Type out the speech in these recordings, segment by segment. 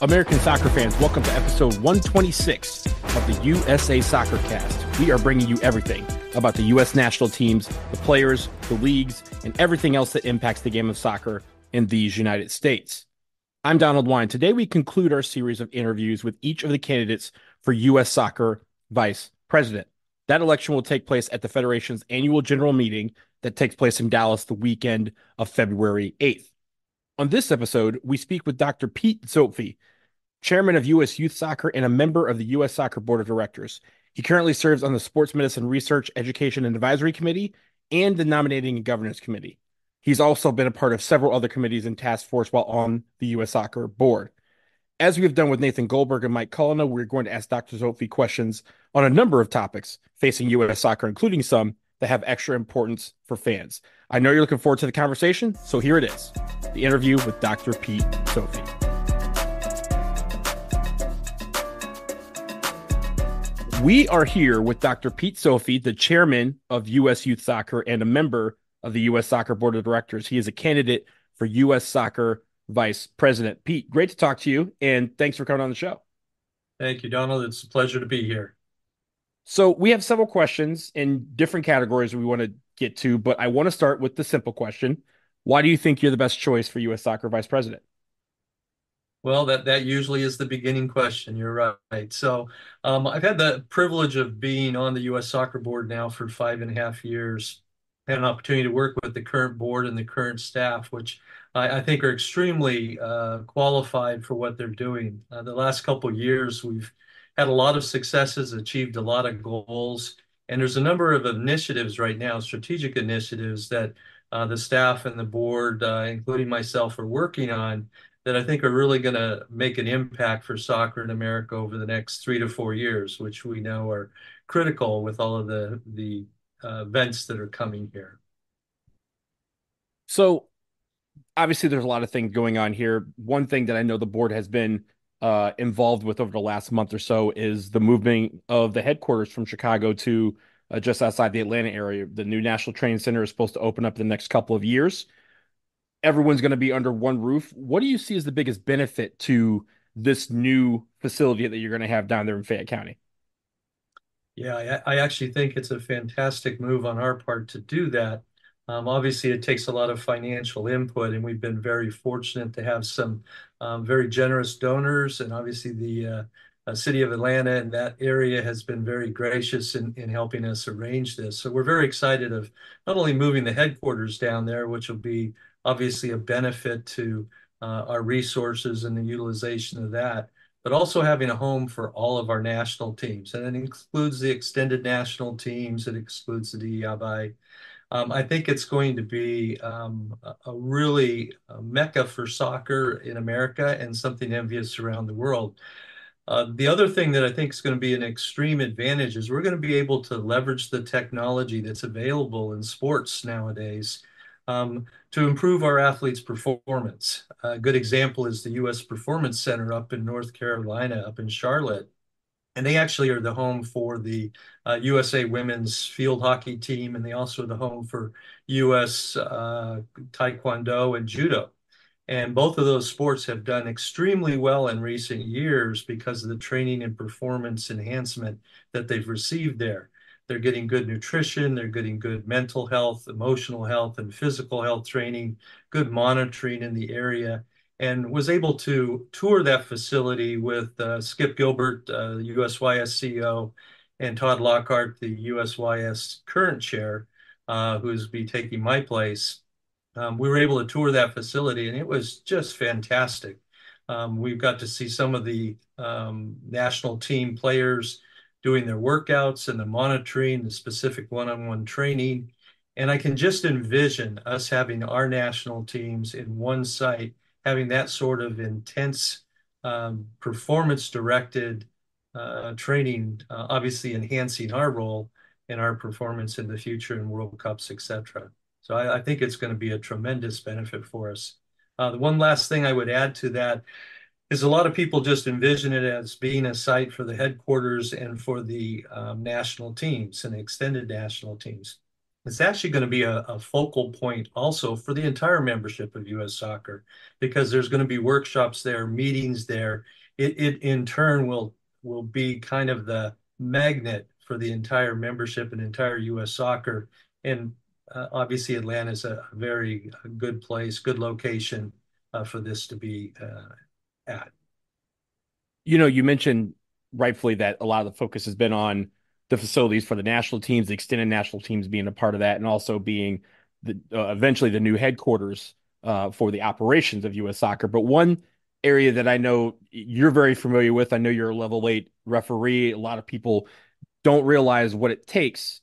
American soccer fans, welcome to episode 126 of the USA Soccer Cast. We are bringing you everything about the U.S. national teams, the players, the leagues, and everything else that impacts the game of soccer in these United States. I'm Donald Wine. Today we conclude our series of interviews with each of the candidates for U.S. Soccer Vice President. That election will take place at the Federation's annual general meeting that takes place in Dallas the weekend of February 8th. On this episode, we speak with Dr. Pete Zopfi, chairman of U.S. Youth Soccer and a member of the U.S. Soccer Board of Directors. He currently serves on the Sports Medicine Research, Education, and Advisory Committee and the Nominating and Governance Committee. He's also been a part of several other committees and task force while on the U.S. Soccer Board. As we have done with Nathan Goldberg and Mike Cullina, we're going to ask Dr. Zopfi questions on a number of topics facing U.S. soccer, including some that have extra importance for fans. I know you're looking forward to the conversation, so here it is, the interview with Dr. Pete Zopfi. We are here with Dr. Pete Zopfi, the chairman of U.S. Youth Soccer and a member of the U.S. Soccer Board of Directors. He is a candidate for U.S. Soccer Vice President. Pete, great to talk to you, and thanks for coming on the show. Thank you, Donald. It's a pleasure to be here. So we have several questions in different categories we want to get to, but I want to start with the simple question. Why do you think you're the best choice for U.S. Soccer Vice President? Well, that usually is the beginning question. You're right. So I've had the privilege of being on the U.S. Soccer Board now for 5.5 years. Had an opportunity to work with the current board and the current staff, which I think are extremely qualified for what they're doing. The last couple of years, we've had a lot of successes, achieved a lot of goals, and there's a number of initiatives right now, strategic initiatives that the staff and the board, including myself, are working on that I think are really going to make an impact for soccer in America over the next 3 to 4 years, which we know are critical with all of the events that are coming here. So obviously there's a lot of things going on here. One thing that I know the board has been involved with over the last month or so is the moving of the headquarters from Chicago to just outside the Atlanta area. The new National Training Center is supposed to open up in the next couple of years. Everyone's going to be under one roof. What do you see as the biggest benefit to this new facility that you're going to have down there in Fayette County? Yeah, I actually think it's a fantastic move on our part to do that. Obviously, it takes a lot of financial input, and we've been very fortunate to have some very generous donors. And obviously, the city of Atlanta and that area has been very gracious in helping us arrange this. So we're very excited of not only moving the headquarters down there, which will be obviously a benefit to our resources and the utilization of that, but also having a home for all of our national teams. And it includes the extended national teams. It excludes the DEI. I think it's going to be a really mecca for soccer in America and something envious around the world. The other thing that I think is going to be an extreme advantage is we're going to be able to leverage the technology that's available in sports nowadays to improve our athletes' performance. A good example is the U.S. Performance Center up in North Carolina, up in Charlotte. And they actually are the home for the USA women's field hockey team, and they also are the home for U.S. Taekwondo and Judo. And both of those sports have done extremely well in recent years because of the training and performance enhancement that they've received there. They're getting good nutrition, they're getting good mental health, emotional health, and physical health training, good monitoring in the area, and was able to tour that facility with Skip Gilbert, USYS CEO, and Todd Lockhart, the USYS current chair, who's be taking my place. We were able to tour that facility, and it was just fantastic. We've got to see some of the national team players doing their workouts and the monitoring, the specific one-on-one training. And I can just envision us having our national teams in one site, having that sort of intense performance-directed training, obviously enhancing our role in our performance in the future in World Cups, etc. So I think it's going to be a tremendous benefit for us. The one last thing I would add to that is a lot of people just envision it as being a site for the headquarters and for the national teams and extended national teams. It's actually going to be a focal point also for the entire membership of U.S. Soccer because there's going to be workshops there, meetings there. It in turn will be kind of the magnet for the entire membership and entire U.S. Soccer. And obviously, Atlanta is a very good place, good location for this to be at. You mentioned rightfully that a lot of the focus has been on the facilities for the national teams, the extended national teams being a part of that, and also being the eventually the new headquarters for the operations of U.S. Soccer. But one area that I know you're very familiar with, I know you're a level 8 referee. A lot of people don't realize what it takes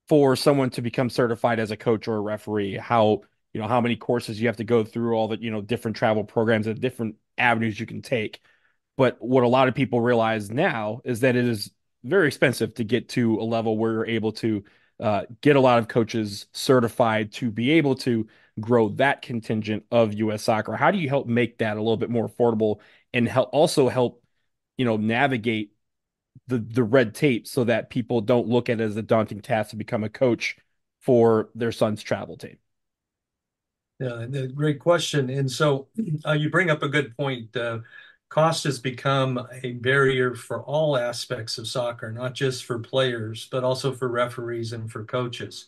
for someone to become certified as a coach or a referee. How many courses you have to go through, all the different travel programs and different avenues you can take. But what a lot of people realize now is that it is very expensive to get to a level where you're able to get a lot of coaches certified to be able to grow that contingent of U.S. Soccer. How do you help make that a little bit more affordable and help navigate the red tape so that people don't look at it as a daunting task to become a coach for their son's travel team? Yeah, great question. And so you bring up a good point. Cost has become a barrier for all aspects of soccer, not just for players, but also for referees and for coaches.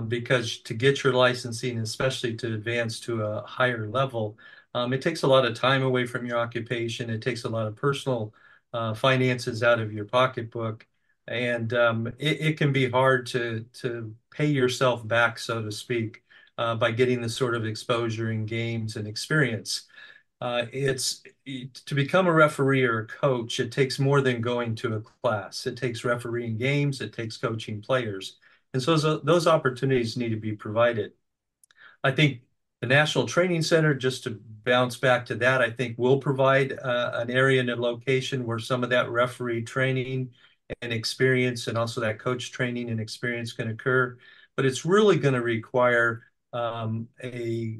Because to get your licensing, especially to advance to a higher level, it takes a lot of time away from your occupation. It takes a lot of personal finances out of your pocketbook. And it can be hard to pay yourself back, so to speak by getting the sort of exposure in games and experience. It's to become a referee or a coach, it takes more than going to a class. It takes refereeing games, it takes coaching players. And so those opportunities need to be provided. I think the National Training Center, just to bounce back to that, I think will provide an area and a location where some of that referee training and experience and also that coach training and experience can occur. But it's really going to require a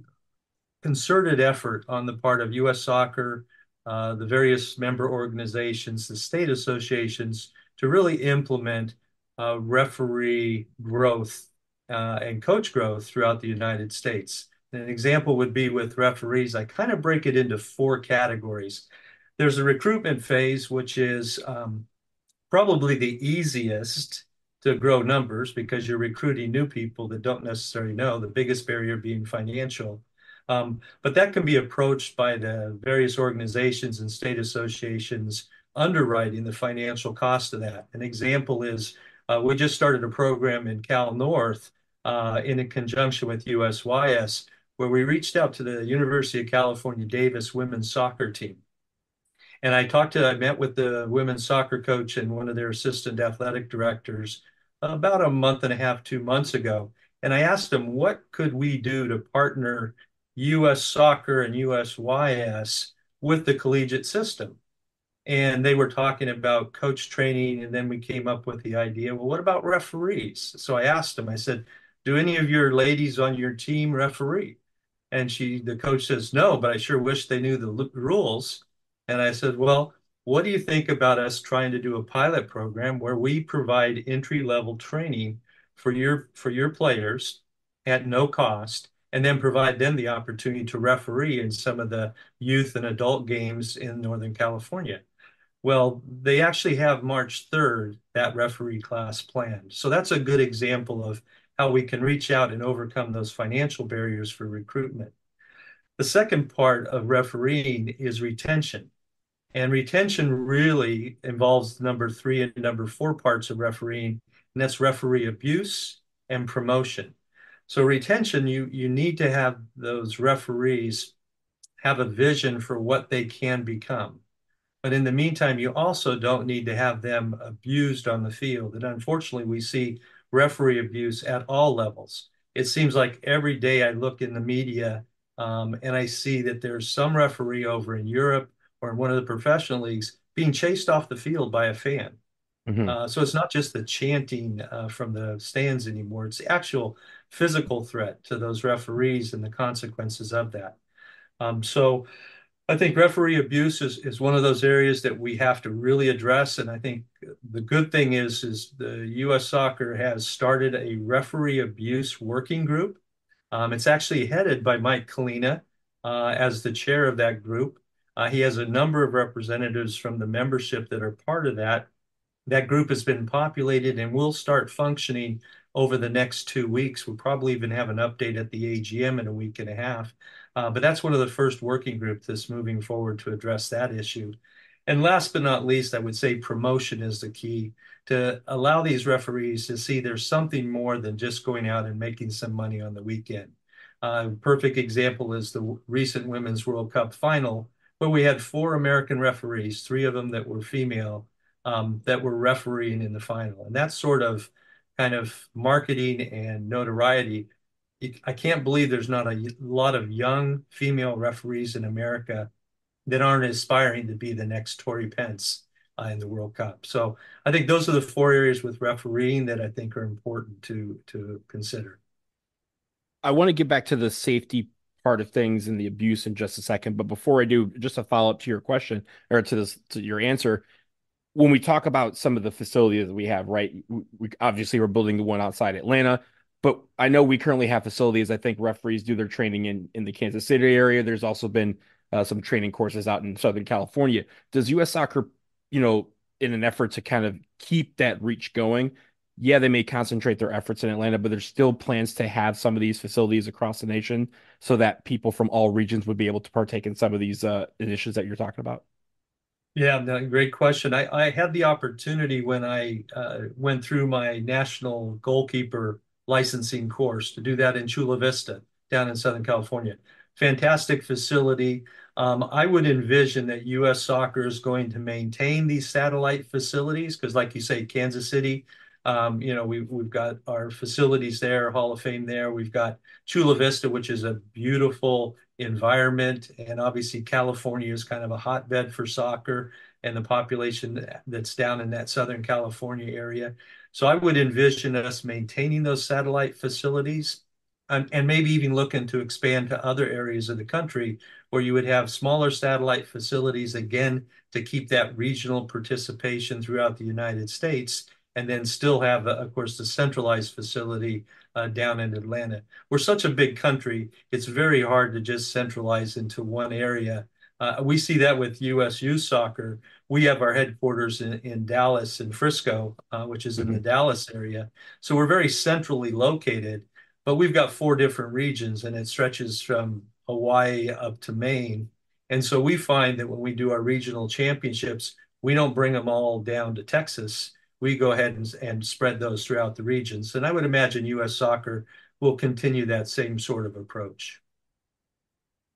concerted effort on the part of U.S. Soccer, the various member organizations, the state associations to really implement referee growth and coach growth throughout the United States. An example would be with referees. I kind of break it into four categories. There's a recruitment phase, which is probably the easiest to grow numbers because you're recruiting new people that don't necessarily know, the biggest barrier being financial. But that can be approached by the various organizations and state associations underwriting the financial cost of that. An example is we just started a program in Cal North in a conjunction with USYS, where we reached out to the University of California Davis women's soccer team. And I met with the women's soccer coach and one of their assistant athletic directors about a month and a half, 2 months ago. And I asked them, what could we do to partner U.S. soccer and USYS with the collegiate system? And they were talking about coach training. And then we came up with the idea, well, what about referees? So I asked them, I said, do any of your ladies on your team referee? And the coach says, no, but I sure wish they knew the rules. And I said, well, what do you think about us trying to do a pilot program where we provide entry-level training for your players at no cost, and then provide them the opportunity to referee in some of the youth and adult games in Northern California? Well, they actually have March 3rd, that referee class planned. So that's a good example of how we can reach out and overcome those financial barriers for recruitment. The second part of refereeing is retention. And retention really involves number 3 and number 4 parts of refereeing, and that's referee abuse and promotion. So retention, you need to have those referees have a vision for what they can become. But in the meantime, you also don't need to have them abused on the field. And unfortunately, we see referee abuse at all levels. It seems like every day I look in the media and I see that there's some referee over in Europe or in one of the professional leagues being chased off the field by a fan. Mm-hmm. So it's not just the chanting from the stands anymore. It's the actual physical threat to those referees and the consequences of that. So I think referee abuse is one of those areas that we have to really address. And I think the good thing is the U.S. Soccer has started a referee abuse working group. It's actually headed by Mike Kalina as the chair of that group. He has a number of representatives from the membership that are part of that. That group has been populated and will start functioning over the next 2 weeks. We'll probably even have an update at the AGM in a week and a half. But that's one of the first working groups that's moving forward to address that issue. And last but not least, I would say promotion is the key to allow these referees to see there's something more than just going out and making some money on the weekend. Perfect example is the recent Women's World Cup final, where we had four American referees, three of them that were female, that were refereeing in the final. And that sort of kind of marketing and notoriety, I can't believe there's not a lot of young female referees in America that aren't aspiring to be the next Tory Pence in the World Cup. So I think those are the four areas with refereeing that I think are important to consider. I want to get back to the safety part of things and the abuse in just a second, but before I do, just a follow up to your question or to your answer. When we talk about some of the facilities that we have, right? We obviously we're building the one outside Atlanta, but I know we currently have facilities. I think referees do their training in the Kansas City area. There's also been some training courses out in Southern California. Does U.S. Soccer, in an effort to kind of keep that reach going, yeah, they may concentrate their efforts in Atlanta, but there's still plans to have some of these facilities across the nation so that people from all regions would be able to partake in some of these initiatives that you're talking about? Yeah, no, great question. I had the opportunity when I went through my national goalkeeper licensing course to do that in Chula Vista down in Southern California. Fantastic facility. I would envision that U.S. Soccer is going to maintain these satellite facilities because, like you say, Kansas City, we've got our facilities there, Hall of Fame there. We've got Chula Vista, which is a beautiful environment. And obviously, California is kind of a hotbed for soccer and the population that's down in that Southern California area. So I would envision us maintaining those satellite facilities and maybe even looking to expand to other areas of the country where you would have smaller satellite facilities, again, to keep that regional participation throughout the United States, and then still have, of course, the centralized facility down in Atlanta. We're such a big country, it's very hard to just centralize into one area. We see that with U.S. youth soccer. We have our headquarters in Dallas and Frisco, which is in the Mhm. Dallas area. So we're very centrally located, but we've got four different regions and it stretches from Hawaii up to Maine. And so we find that when we do our regional championships, we don't bring them all down to Texas. We go ahead and spread those throughout the regions. And I would imagine U.S. Soccer will continue that same sort of approach.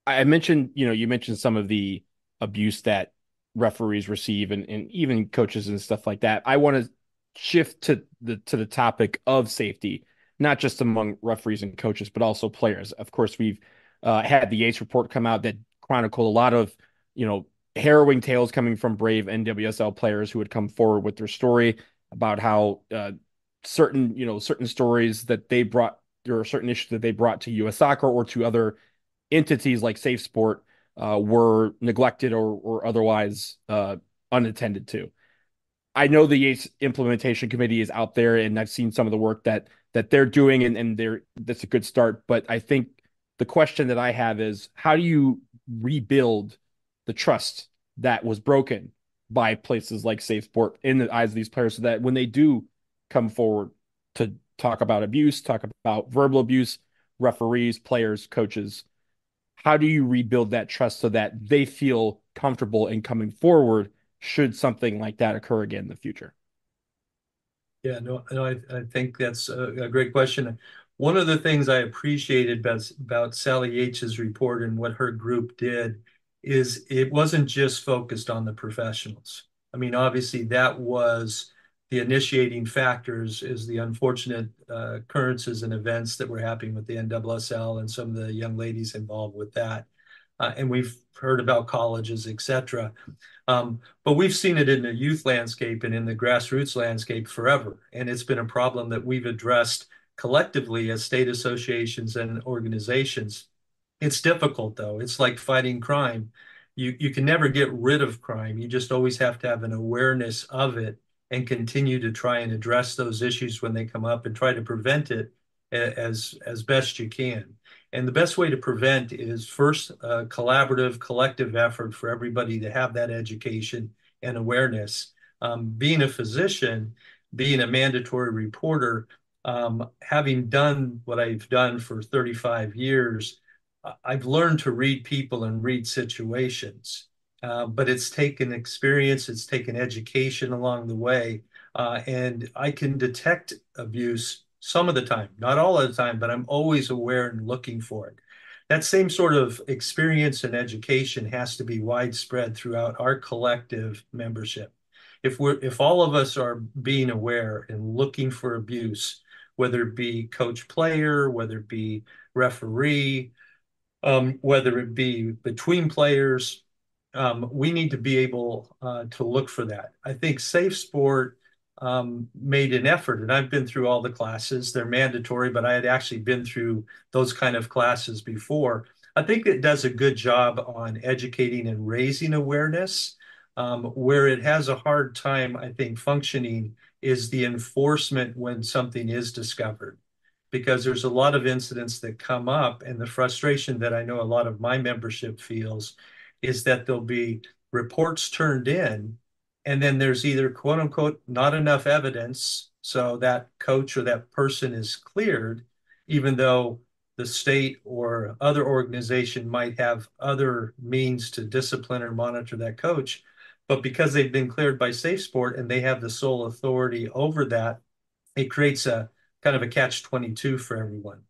I mentioned, you mentioned some of the abuse that referees receive and even coaches and stuff like that. I want to shift to the topic of safety, not just among referees and coaches, but also players. Of course, we've had the Yates report come out that chronicled a lot of, harrowing tales coming from brave NWSL players who had come forward with their story about how certain stories that they brought or certain issues that they brought to U.S. Soccer or to other entities like Safe Sport were neglected or otherwise unattended to. I know the Yates Implementation Committee is out there, and I've seen some of the work that they're doing, and that's a good start. But I think the question that I have is, how do you rebuild the trust that was broken by places like Safe Sport in the eyes of these players, so that when they do come forward to talk about abuse, talk about verbal abuse, referees, players, coaches, how do you rebuild that trust so that they feel comfortable in coming forward should something like that occur again in the future? Yeah, no, I think that's a great question. One of the things I appreciated about Sally Yates' report and what her group did is it wasn't just focused on the professionals. I mean, obviously, that was the initiating factors is the unfortunate occurrences and events that were happening with the NWSL and some of the young ladies involved with that. And we've heard about colleges, et cetera. But we've seen it in the youth landscape and in the grassroots landscape forever. And it's been a problem that we've addressed collectively as state associations and organizations. It's difficult, though. It's like fighting crime. you can never get rid of crime. You just always have to have an awareness of it and continue to try and address those issues when they come up and try to prevent it as best you can. And the best way to prevent is first a collaborative, collective effort for everybody to have that education and awareness. Being a physician, being a mandatory reporter, having done what I've done for 35 years, I've learned to read people and read situations. But it's taken experience, it's taken education along the way, and I can detect abuse some of the time, not all of the time, but I'm always aware and looking for it. That same sort of experience and education has to be widespread throughout our collective membership. If all of us are being aware and looking for abuse, whether it be coach player, whether it be referee, whether it be between players, we need to be able to look for that. I think Safe Sport made an effort, and I've been through all the classes. They're mandatory, but I had actually been through those kind of classes before. I think it does a good job on educating and raising awareness. Where it has a hard time, I think, functioning is the enforcement when something is discovered, because there's a lot of incidents that come up, and the frustration that I know a lot of my membership feels is that there'll be reports turned in, and then there's either quote unquote not enough evidence, so that coach or that person is cleared, even though the state or other organization might have other means to discipline or monitor that coach. But because they've been cleared by Safe Sport and they have the sole authority over that, it creates a kind of a catch-22 for everyone.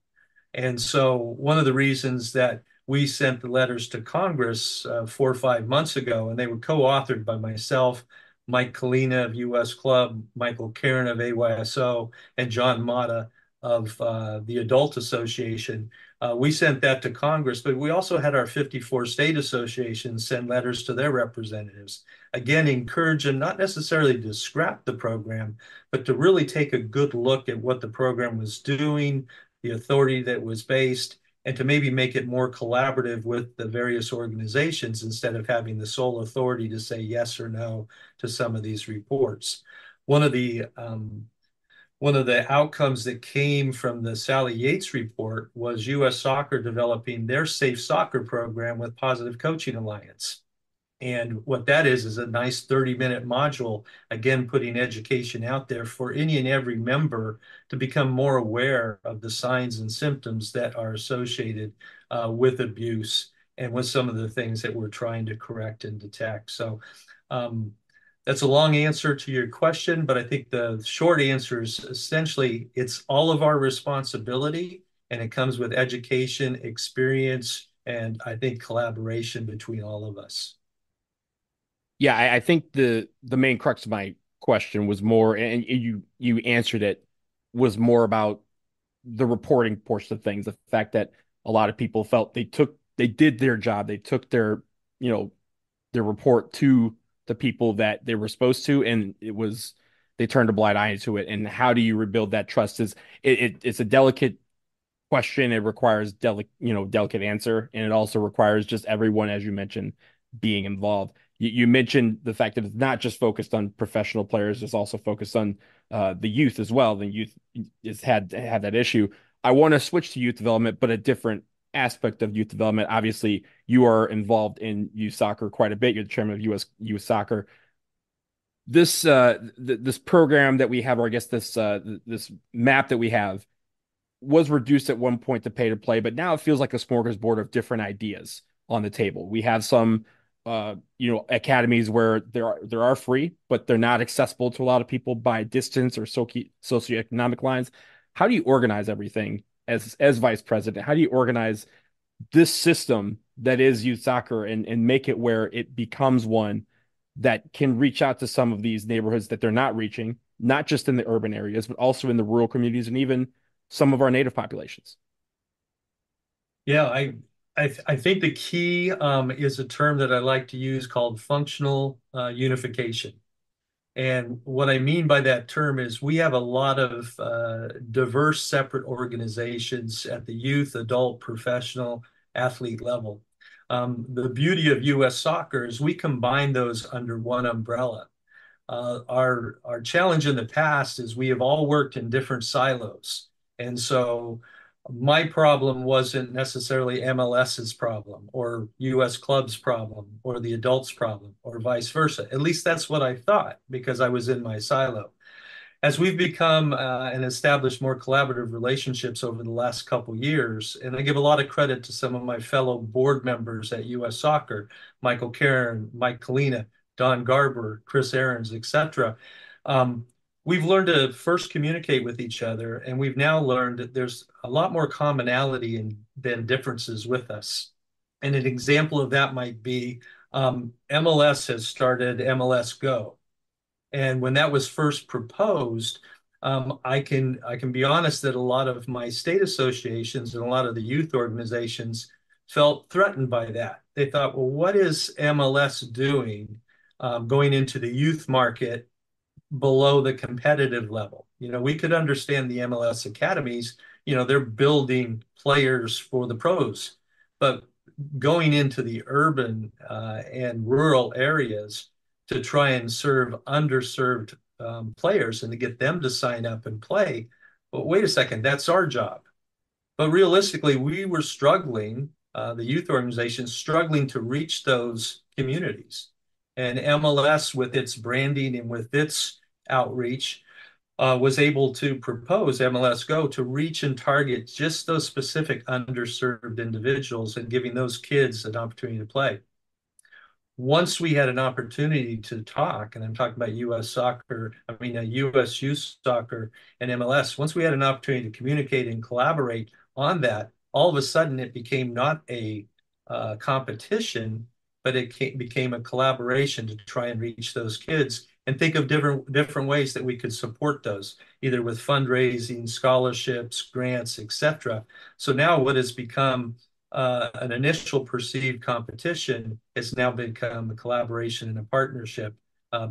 And so one of the reasons that we sent the letters to Congress 4 or 5 months ago, and they were co-authored by myself, Mike Kalina of US Club, Michael Karen of AYSO, and John Mata of the Adult Association. We sent that to Congress, but we also had our 54 state associations send letters to their representatives. Again, encourage them not necessarily to scrap the program, but to really take a good look at what the program was doing, the authority that was based, and to maybe make it more collaborative with the various organizations instead of having the sole authority to say yes or no to some of these reports. One of the one of the outcomes that came from the Sally Yates report was U.S. Soccer developing their Safe Soccer program with Positive Coaching Alliance. And what that is a nice 30-minute module, again, putting education out there for any and every member to become more aware of the signs and symptoms that are associated with abuse and with some of the things that we're trying to correct and detect. So that's a long answer to your question, but I think the short answer is essentially it's all of our responsibility, and it comes with education, experience, and I think collaboration between all of us. Yeah, I think the main crux of my question was more, and you answered it, was more about the reporting portion of things. The fact that a lot of people felt they did their job, they took you know, their report to the people that they were supposed to, and they turned a blind eye to it. And how do you rebuild that trust? It's a delicate question. It requires delicate answer, and it also requires just everyone, as you mentioned, being involved. You mentioned the fact that it's not just focused on professional players; it's also focused on the youth as well. The youth has had that issue. I want to switch to youth development, but a different aspect of youth development. Obviously, you are involved in youth soccer quite a bit. You're the chairman of U.S. Youth Soccer. This program that we have, or I guess this map that we have, was reduced at one point to pay to play, but now it feels like a smorgasbord of different ideas on the table. We have some academies where there are free, but they're not accessible to a lot of people by distance or socioeconomic lines. How do you organize everything as vice president? How do you organize this system that is youth soccer and make it where it becomes one that can reach out to some of these neighborhoods that they're not reaching, not just in the urban areas, but also in the rural communities and even some of our native populations? Yeah, I think the key is a term that I like to use called functional unification. And what I mean by that term is we have a lot of diverse, separate organizations at the youth, adult, professional, athlete level. The beauty of U.S. soccer is we combine those under one umbrella. Our challenge in the past is we have all worked in different silos. And so my problem wasn't necessarily MLS's problem or US club's problem or the adults' problem or vice versa. At least that's what I thought because I was in my silo. As we've become and established more collaborative relationships over the last couple years, and I give a lot of credit to some of my fellow board members at US Soccer, Michael Karen, Mike Kalina, Don Garber, Chris Aarons, etc. Um, we've learned to first communicate with each other, and we've now learned that there's a lot more commonality than differences with us. And an example of that might be MLS has started MLS Go. And when that was first proposed, I can be honest that a lot of my state associations and a lot of the youth organizations felt threatened by that. They thought, well, what is MLS doing going into the youth market below the competitive level? We could understand the MLS academies, they're building players for the pros, but going into the urban and rural areas to try and serve underserved players and to get them to sign up and play. But wait a second, that's our job. But realistically, we were struggling, the youth organization struggling to reach those communities. And MLS, with its branding and with its outreach, was able to propose MLS Go to reach and target just those specific underserved individuals and giving those kids an opportunity to play. Once we had an opportunity to talk, and I'm talking about U.S. soccer, I mean, U.S. youth soccer and MLS, once we had an opportunity to communicate and collaborate on that, all of a sudden it became not a competition, but it became a collaboration to try and reach those kids and think of different ways that we could support those, either with fundraising, scholarships, grants, etc. So now what has become an initial perceived competition has now become a collaboration and a partnership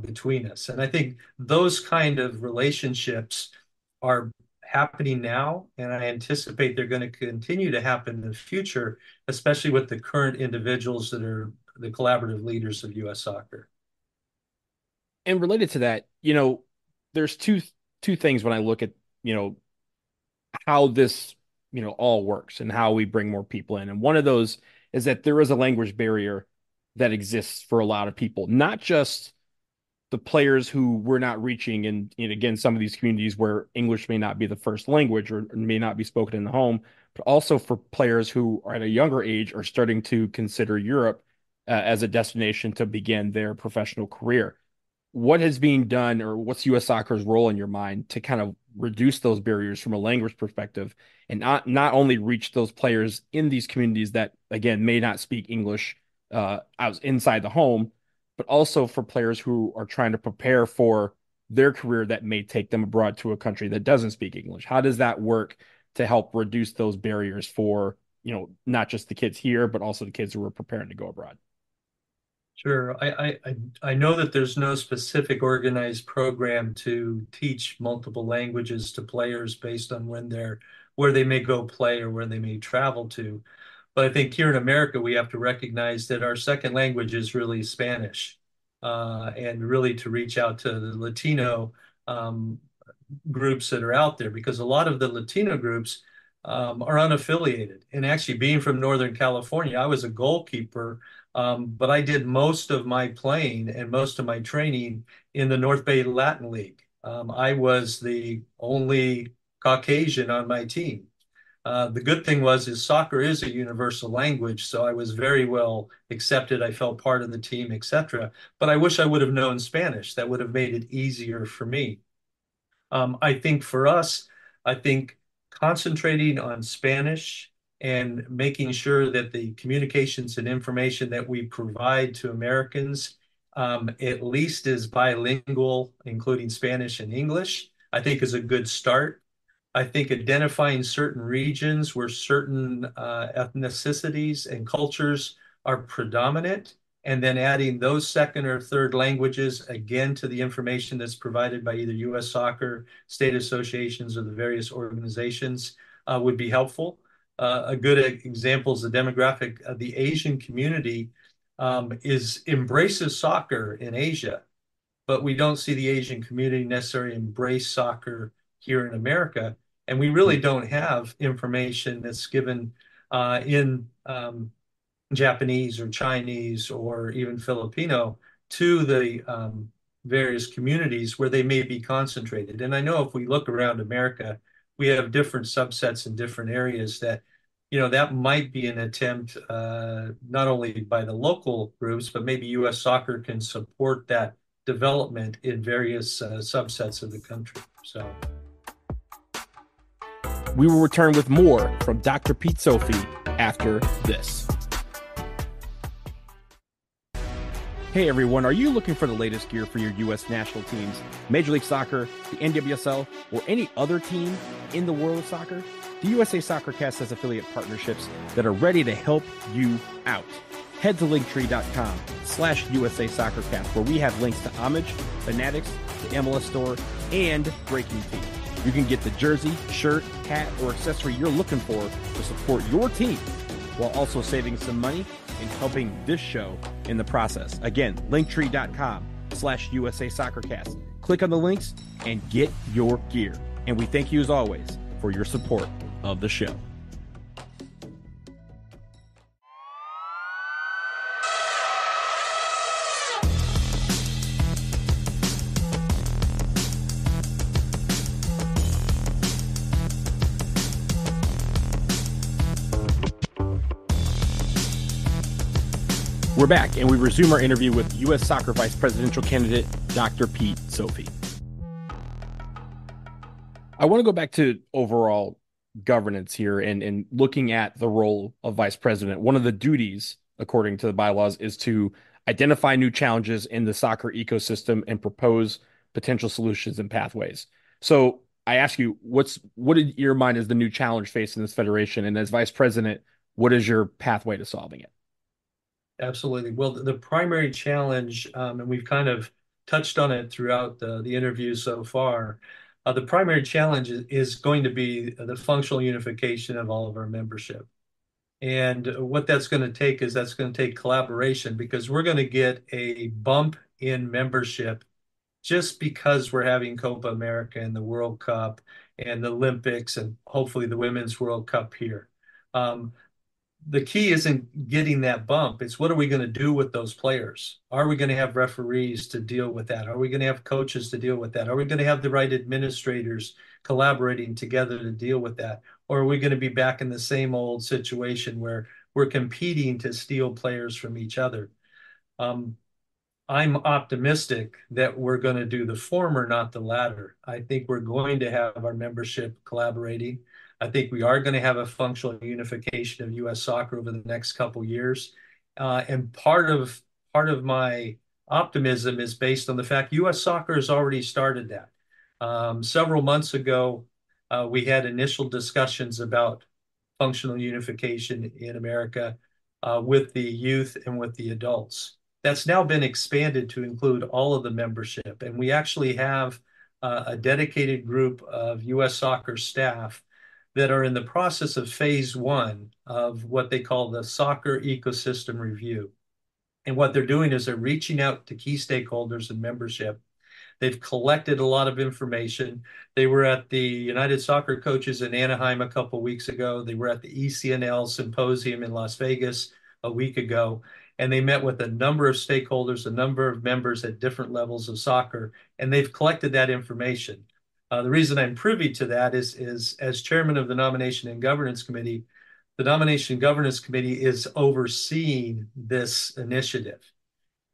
between us. And I think those kind of relationships are happening now, and I anticipate they're going to continue to happen in the future, especially with the current individuals that are the collaborative leaders of U.S. soccer. And related to that, there's two things when I look at, you know, how this, all works and how we bring more people in. And one of those is that there is a language barrier that exists for a lot of people, not just the players who we're not reaching in again, some of these communities where English may not be the first language or may not be spoken in the home, but also for players who are at a younger age are starting to consider Europe as a destination to begin their professional career. What is being done, or what's U.S. soccer's role in your mind to kind of reduce those barriers from a language perspective and not only reach those players in these communities that again may not speak English out inside the home, but also for players who are trying to prepare for their career that may take them abroad to a country that doesn't speak English? How does that work to help reduce those barriers for, not just the kids here, but also the kids who are preparing to go abroad? Sure. I know that there's no specific organized program to teach multiple languages to players based on where they may go play or where they may travel to. But I think here in America, we have to recognize that our second language is really Spanish, and really to reach out to the Latino groups that are out there, because a lot of the Latino groups are unaffiliated. And actually, being from Northern California, I was a goalkeeper, but I did most of my playing and most of my training in the North Bay Latin League. I was the only Caucasian on my team. The good thing is soccer is a universal language, so I was very well accepted. I felt part of the team, etc. But I wish I would have known Spanish. That would have made it easier for me. I think for us, I think concentrating on Spanish and making sure that the communications and information that we provide to Americans at least is bilingual, including Spanish and English, I think is a good start. I think identifying certain regions where certain ethnicities and cultures are predominant, and then adding those second or third languages again to the information that's provided by either U.S. Soccer, state associations, or the various organizations would be helpful. a good example is the demographic of the Asian community is embraces soccer in Asia, but we don't see the Asian community necessarily embrace soccer here in America. And we really don't have information that's given in Japanese or Chinese or even Filipino to the various communities where they may be concentrated. And I know if we look around America, we have different subsets in different areas that, that might be an attempt not only by the local groups, but maybe U.S. Soccer can support that development in various subsets of the country. So we will return with more from Dr. Pete Zopfi after this. Hey everyone, are you looking for the latest gear for your U.S. national teams, Major League Soccer, the NWSL, or any other team in the world of soccer? The USA Soccercast has affiliate partnerships that are ready to help you out. Head to linktree.com/USA Soccercast, where we have links to Homage, Fanatics, the MLS Store, and Breaking Team. You can get the jersey, shirt, hat, or accessory you're looking for to support your team, while also saving some money and helping this show in the process. Again, linktree.com/USA Soccercast. Click on the links and get your gear. And we thank you as always for your support of the show. We're back, and we resume our interview with U.S. Soccer Vice Presidential candidate Dr. Pete Zopfi. I want to go back to overall governance here and looking at the role of Vice President. One of the duties, according to the bylaws, is to identify new challenges in the soccer ecosystem and propose potential solutions and pathways. So I ask you, what in your mind is the new challenge facing this federation? And as Vice President, what is your pathway to solving it? absolutely. Well, the primary challenge, and we've kind of touched on it throughout the interview so far, the primary challenge is going to be the functional unification of all of our membership. And what that's going to take is that's going to take collaboration because we're going to get a bump in membership just because we're having Copa America and the World Cup and the Olympics and hopefully the Women's World Cup here. Um, the key isn't getting that bump. It's what are we going to do with those players? Are we going to have referees to deal with that? Are we going to have coaches to deal with that? Are we going to have the right administrators collaborating together to deal with that? Or are we going to be back in the same old situation where we're competing to steal players from each other? I'm optimistic that we're going to do the former, not the latter. I think we're going to have our membership collaborating. I think we are going to have a functional unification of U.S. soccer over the next couple years. And part of my optimism is based on the fact U.S. soccer has already started that. Several months ago, we had initial discussions about functional unification in America with the youth and with the adults. That's now been expanded to include all of the membership. And we actually have a dedicated group of U.S. soccer staff that are in the process of phase one of what they call the soccer ecosystem review. And what they're doing is they're reaching out to key stakeholders and membership. They've collected a lot of information. They were at the United Soccer Coaches in Anaheim a couple of weeks ago. They were at the ECNL symposium in Las Vegas a week ago. And they met with a number of stakeholders, a number of members at different levels of soccer, and they've collected that information. The reason I'm privy to that is as chairman of the Nomination and Governance Committee, the Nomination and Governance Committee is overseeing this initiative.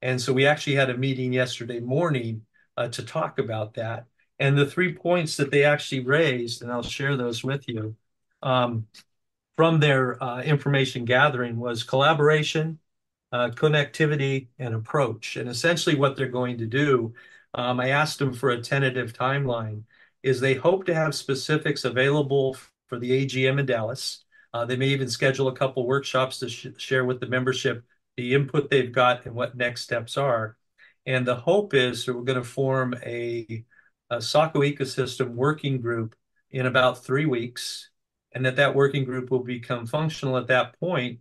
And so we actually had a meeting yesterday morning to talk about that. And the 3 points that they actually raised, and I'll share those with you, from their information gathering was collaboration, connectivity, and approach. And essentially what they're going to do, I asked them for a tentative timeline, is they hope to have specifics available for the AGM in Dallas. They may even schedule a couple workshops to share with the membership the input they've got and what next steps are. And the hope is that we're going to form a soccer ecosystem working group in about 3 weeks. and that working group will become functional at that point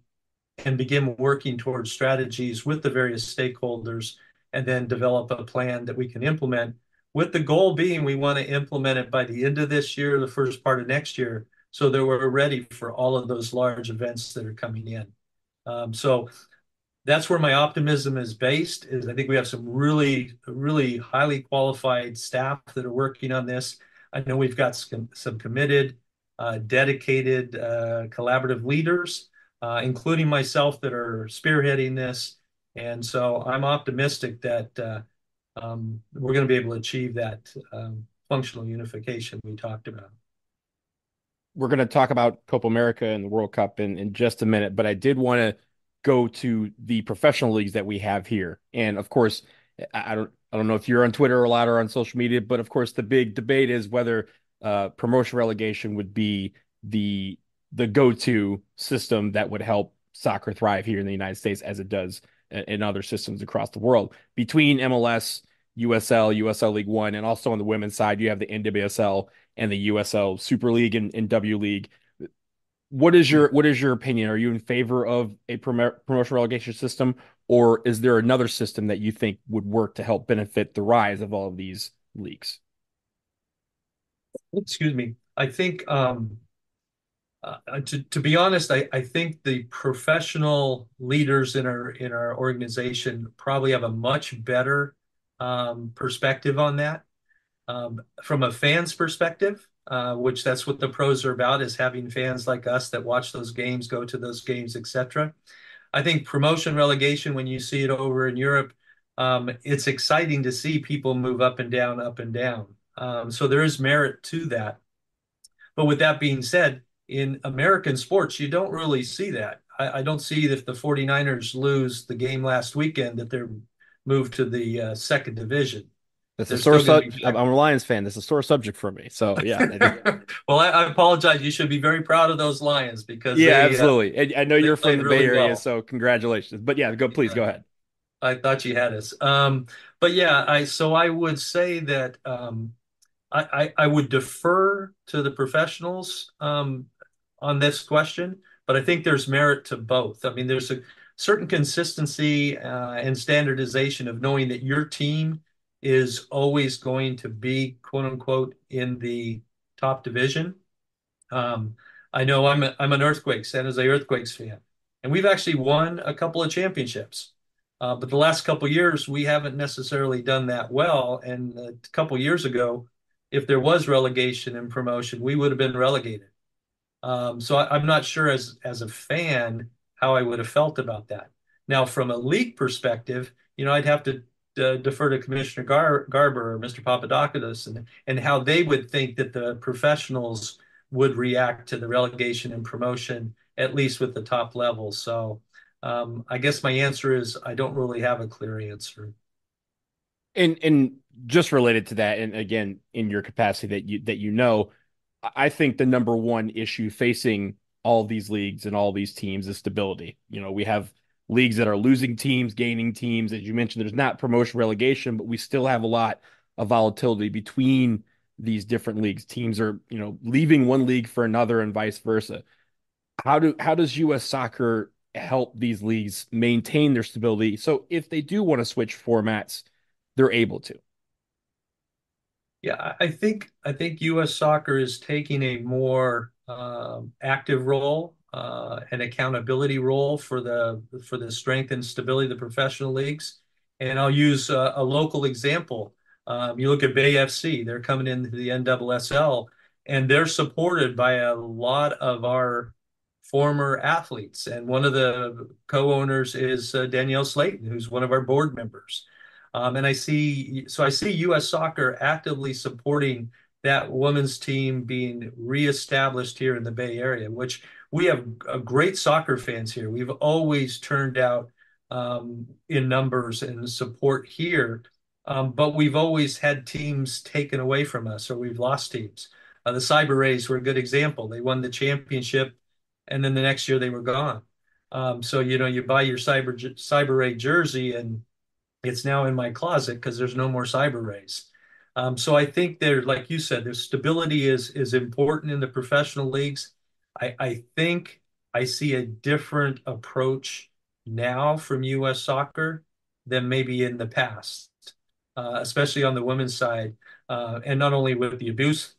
and begin working towards strategies with the various stakeholders and then develop a plan that we can implement, with the goal being we want to implement it by the end of this year, the first part of next year, so that we're ready for all of those large events that are coming in. So that's where my optimism is based. Is I think we have some really highly qualified staff that are working on this. I know we've got some committed, dedicated, collaborative leaders, including myself, that are spearheading this. And so I'm optimistic that we're going to be able to achieve that functional unification we talked about. We're going to talk about Copa America and the World Cup in just a minute, but I did want to go to the professional leagues that we have here. And of course, I don't know if you're on Twitter a lot or on social media, but of course the big debate is whether promotion relegation would be the go-to system that would help soccer thrive here in the United States as it does in other systems across the world. Between MLS, USL, USL League One, and also on the women's side, you have the NWSL and the USL Super League and W League. What is your opinion? Are you in favor of a promotion relegation system, or is there another system that you think would work to help benefit the rise of all of these leagues? Excuse me. I think to be honest, I think the professional leaders in our organization probably have a much better perspective on that. From a fan's perspective, which that's what the pros are about, is having fans like us that watch those games, go to those games, etc. I think promotion relegation, when you see it over in Europe, it's exciting to see people move up and down, up and down. So there is merit to that. But with that being said, in American sports, you don't really see that. I don't see if the 49ers lose the game last weekend that they're moved to the second division. That's a They're sore still going to subject. be I'm back. a Lions fan. That's a sore subject for me. So yeah, Well, I apologize. You should be very proud of those Lions because yeah, absolutely. And I know they you're from played the Bay really Area, well. so congratulations. But yeah, go please Yeah, go ahead. I thought you had us. But yeah, I would say that I would defer to the professionals on this question, but I think there's merit to both. I mean, there's a certain consistency and standardization of knowing that your team is always going to be, quote unquote, in the top division. Um, I know I'm an Earthquakes, San Jose Earthquakes fan, and we've actually won a couple of championships. But the last couple of years, we haven't necessarily done that well. And a couple of years ago, if there was relegation and promotion, we would have been relegated. So I'm not sure as a fan how I would have felt about that. Now, from a league perspective, I'd have to defer to Commissioner Garber or Mr. Papadakis and how they would think that the professionals would react to the relegation and promotion, at least with the top level. So I guess my answer is I don't really have a clear answer. And just related to that, and again, in your capacity that I think the number one issue facing all these leagues and all these teams is stability. We have leagues that are losing teams, gaining teams. As you mentioned, there's not promotion relegation, but we still have a lot of volatility between these different leagues. Teams are, leaving one league for another and vice versa. How does US soccer help these leagues maintain their stability? So if they do want to switch formats, they're able to. Yeah, I think U.S. soccer is taking a more active role and accountability role for the strength and stability of the professional leagues. And I'll use a local example. You look at Bay FC; they're coming into the NSSL, and they're supported by a lot of our former athletes. And one of the co-owners is Danielle Slayton, who's one of our board members. And I see U.S. soccer actively supporting that women's team being reestablished here in the Bay Area, which we have great soccer fans here. We've always turned out in numbers and support here, but we've always had teams taken away from us or we've lost teams. The Cyber Rays were a good example. They won the championship, and then the next year they were gone. So you buy your Cyber Ray jersey and it's now in my closet because there's no more Cyber Rays. So I think there, like you said, there's stability is important in the professional leagues. I think I see a different approach now from U.S. soccer than maybe in the past, especially on the women's side, and not only with the abuse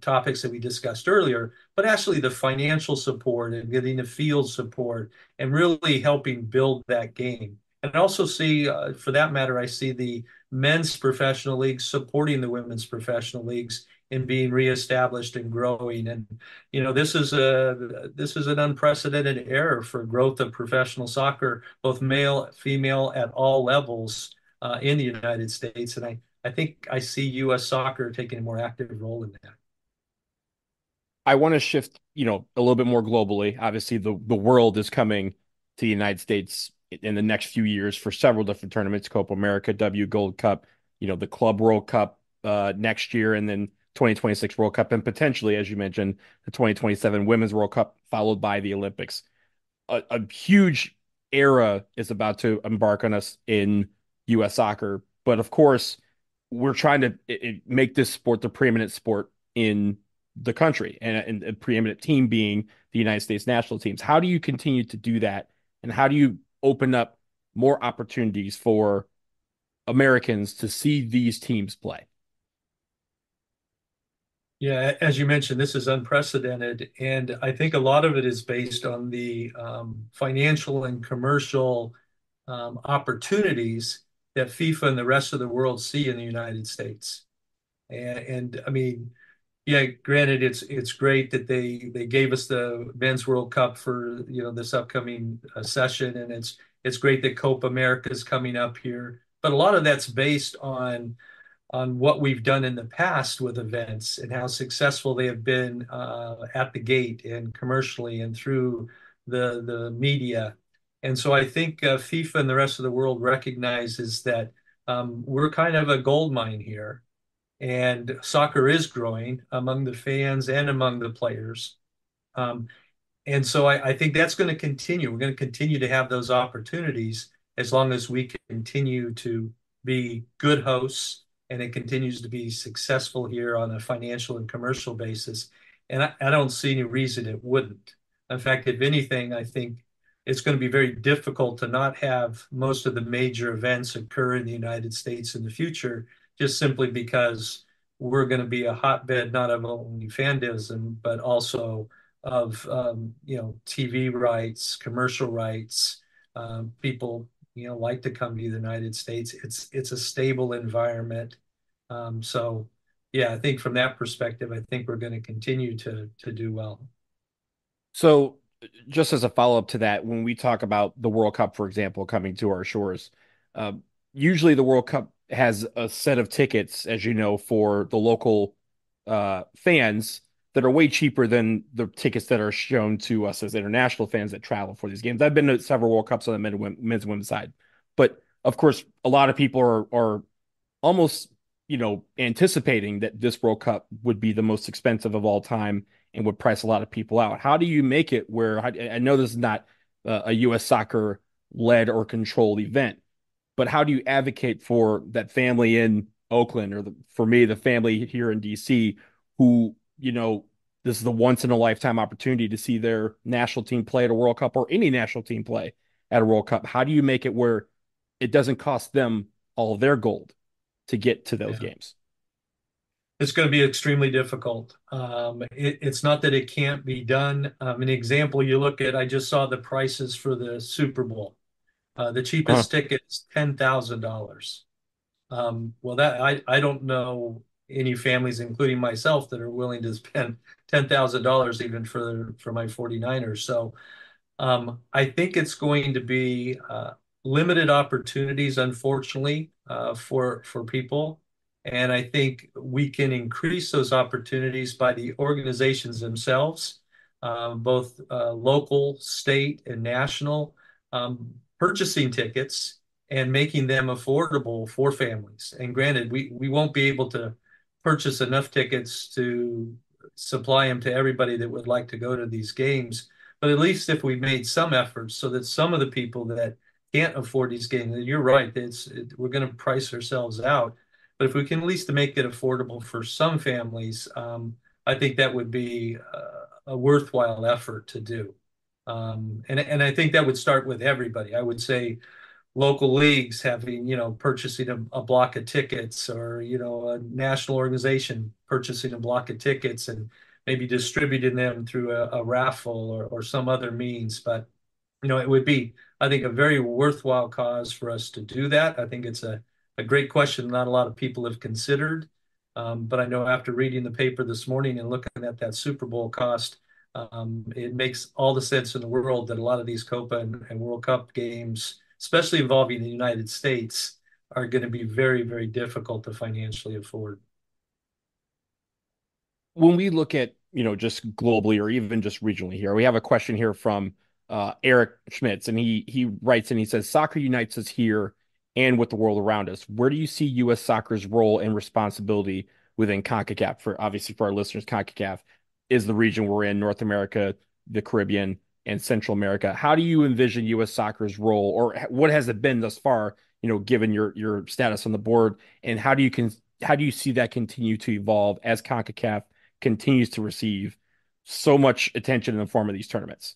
topics that we discussed earlier, but actually the financial support and getting the field support and really helping build that game. And I also see, for that matter, I see the men's professional leagues supporting the women's professional leagues and being reestablished and growing. And this is an unprecedented era for growth of professional soccer, both male, female, at all levels in the United States. And I think I see U.S. soccer taking a more active role in that. I want to shift, a little bit more globally. Obviously, the world is coming to the United States in the next few years for several different tournaments: Copa America, W Gold Cup, the Club World Cup next year, and then 2026 World Cup, and potentially, as you mentioned, the 2027 Women's World Cup, followed by the Olympics. A huge era is about to embark on us in U.S. soccer, but of course, we're trying to make this sport the preeminent sport in the country, and a preeminent team being the United States national teams. How do you continue to do that? And how do you open up more opportunities for Americans to see these teams play? Yeah, as you mentioned, this is unprecedented, and I think a lot of it is based on the financial and commercial opportunities that FIFA and the rest of the world see in the United States. And I mean, yeah, granted, it's great that they gave us the Men's World Cup for this upcoming session, and it's great that Copa America is coming up here. But a lot of that's based on what we've done in the past with events and how successful they have been at the gate and commercially and through the media. And so I think FIFA and the rest of the world recognizes that we're kind of a gold mine here, and soccer is growing among the fans and among the players. Um, and so I think that's going to continue. We're going to continue to have those opportunities as long as we continue to be good hosts and it continues to be successful here on a financial and commercial basis. And I don't see any reason it wouldn't. In fact, if anything, I think it's going to be very difficult to not have most of the major events occur in the United States in the future, just simply because we're going to be a hotbed not of only fandom, but also of TV rights, commercial rights. People like to come to the United States. It's a stable environment. So yeah, I think from that perspective, I think we're going to continue to do well. So, just as a follow up to that, when we talk about the World Cup, for example, coming to our shores, uh, usually the World Cup has a set of tickets, as you know, for the local fans that are way cheaper than the tickets that are shown to us as international fans that travel for these games. I've been to several World Cups on the men's and women's side, but of course, a lot of people are almost, anticipating that this World Cup would be the most expensive of all time and would price a lot of people out. How do you make it where I know this is not a U.S. soccer led or controlled event, but how do you advocate for that family in Oakland or for me, the family here in DC who, this is the once in a lifetime opportunity to see their national team play at a World Cup or any national team play at a World Cup? How do you make it where it doesn't cost them all of their gold to get to those Yeah. games? It's going to be extremely difficult. It's not that it can't be done. An example you look at, I just saw the prices for the Super Bowl. The Uh, cheapest ticket is $10,000. Well, that I don't know any families, including myself, that are willing to spend $10,000 even for my 49ers. So I think it's going to be limited opportunities, unfortunately, for people. And I think we can increase those opportunities by the organizations themselves, both local, state, and national, purchasing tickets and making them affordable for families. And granted, we won't be able to purchase enough tickets to supply them to everybody that would like to go to these games. But at least if we made some efforts so that some of the people that can't afford these games, you're right, we're going to price ourselves out. But if we can at least make it affordable for some families, I think that would be a worthwhile effort to do. And I think that would start with everybody. I would say local leagues having, purchasing a block of tickets, or, a national organization purchasing a block of tickets and maybe distributing them through a raffle or some other means. But, it would be, I think, a very worthwhile cause for us to do that. I think it's a great question not a lot of people have considered. But I know after reading the paper this morning and looking at that Super Bowl cost, it makes all the sense in the world that a lot of these Copa and World Cup games, especially involving the United States, are going to be very, very difficult to financially afford. When we look at, just globally or even just regionally here, we have a question here from Eric Schmitz, and he writes and he says, "Soccer unites us here and with the world around us. Where do you see U.S. soccer's role and responsibility within CONCACAF?" For obviously for our listeners, CONCACAF is the region we're in, North America, the Caribbean, and Central America. How do you envision U.S. soccer's role, or what has it been thus far? Given your status on the board, and how do you see that continue to evolve as CONCACAF continues to receive so much attention in the form of these tournaments?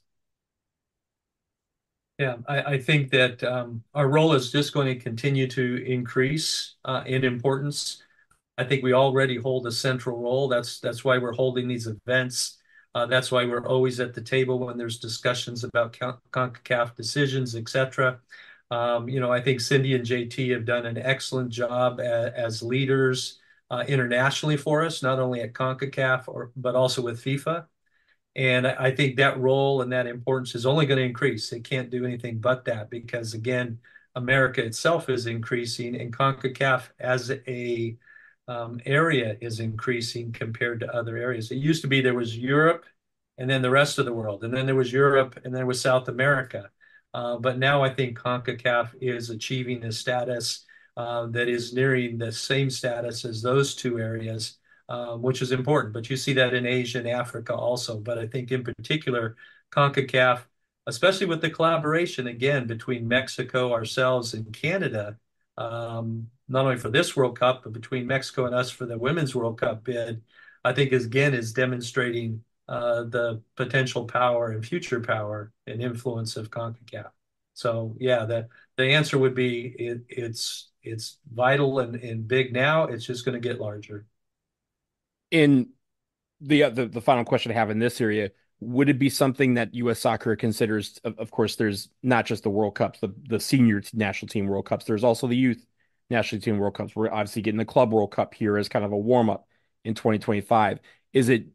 Yeah, I think that our role is just going to continue to increase in importance. I think we already hold a central role. That's why we're holding these events. That's why we're always at the table when there's discussions about CONCACAF decisions, etc. I think Cindy and JT have done an excellent job as leaders internationally for us, not only at CONCACAF but also with FIFA. And I think that role and that importance is only going to increase. It can't do anything but that because, again, America itself is increasing, and CONCACAF as a area is increasing compared to other areas. It used to be there was Europe and then the rest of the world, and then there was Europe and then there was South America. But now I think CONCACAF is achieving a status that is nearing the same status as those two areas, which is important. But you see that in Asia and Africa also. But I think in particular, CONCACAF, especially with the collaboration again between Mexico, ourselves, and Canada, not only for this World Cup, but between Mexico and us for the Women's World Cup bid, I think is demonstrating the potential power and future power and influence of CONCACAF. So yeah, the answer would be it's vital and big now. It's just going to get larger. In the final question I have in this area, would it be something that U.S. soccer considers? Of course, there's not just the World Cups, the senior national team World Cups. There's also the youth national team World Cups. We're obviously getting the Club World Cup here as kind of a warm up in 2025. Is it,